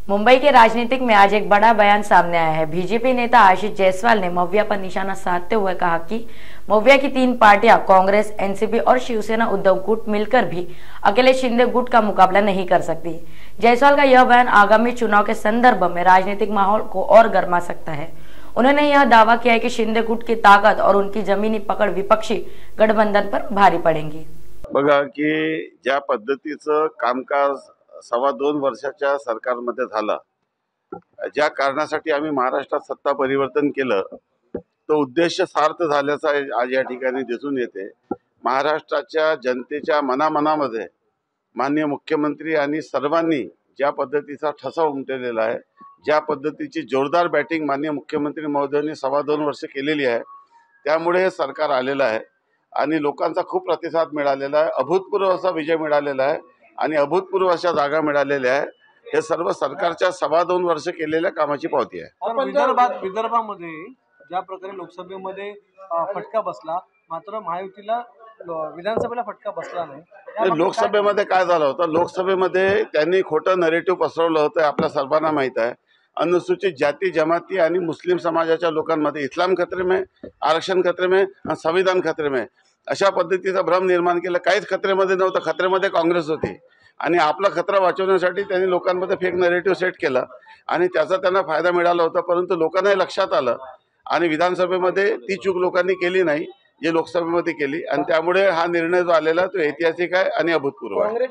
मुंबई के राजनीतिक में आज एक बड़ा बयान सामने आया है। बीजेपी नेता आशीष जायसवाल ने मविया पर निशाना साधते हुए कहा कि मविया की 3 पार्टियां कांग्रेस, एनसीपी और शिवसेना उद्धव गुट मिलकर भी अकेले शिंदे गुट का मुकाबला नहीं कर सकती। जायसवाल का यह बयान आगामी चुनाव के संदर्भ में राजनीतिक माहौल को और गर्मा सकता है। उन्होंने यह दावा किया है कि शिंदे गुट की ताकत और उनकी जमीनी पकड़ विपक्षी गठबंधन पर भारी पड़ेगी। बघा की ज्या पद्धतीचं कामकाज 2.25 वर्षाच्या सरकारमध्ये झालं, ज्या कारणासाठी आम्ही महाराष्ट्रात सत्ता परिवर्तन केलं, तो उद्देश सार्थ झाल्याचा आज या ठिकाणी दिसून येते। महाराष्ट्राच्या जनतेच्या मनामनामध्ये माननीय मुख्यमंत्री आणि सर्वांनी ज्या पद्धतीचा ठसा उमटलेला आहे, ज्या पद्धतीची जोरदार बॅटिंग माननीय मुख्यमंत्री महोदयांनी 2.25 वर्ष केलेली आहे, त्यामुळे हे सरकार आलेलं आहे आणि लोकांचा खूप प्रतिसाद मिळालेला आहे। अभूतपूर्व असा विजय मिळालेला आहे आणि अभूतपूर्व अशा जागा मिळालेल्या आहे। हे सर्व सरकारच्या 2.25 वर्ष केलेल्या कामाची पावती आहे। विदर्भामध्ये ज्या प्रकारे लोकसभेमध्ये फटका बसला, मात्र महायुतीला विधानसभेला फटका बसला नाही। लोकसभेमध्ये काय झालं होतं, लोकसभेमध्ये त्यांनी खोटं नरेटिव्ह पसरवलं होतं, आपल्या सर्वांना माहित आहे। अनुसूचित जाती जमाती आणि मुस्लिम समाजाच्या लोकांमध्ये इस्लाम खतरे में, आरक्षण खतरे में, संविधान खतरे में, अशा पद्धतीचा भ्रम निर्माण केला। काहीच खतरेमध्ये नव्हतं, खतरेमध्ये काँग्रेस होती आणि आपला खतरा वाचवण्यासाठी त्यांनी लोकांमध्ये फेक नरेटिव्ह सेट केला आणि त्याचा त्यांना फायदा मिळाला होता। परंतु लोकांना हे लक्षात आलं आणि विधानसभेमध्ये ती चूक लोकांनी केली नाही जे लोकसभेमध्ये केली आणि त्यामुळे हा निर्णय जो आलेला तो ऐतिहासिक आहे आणि अभूतपूर्व आहे।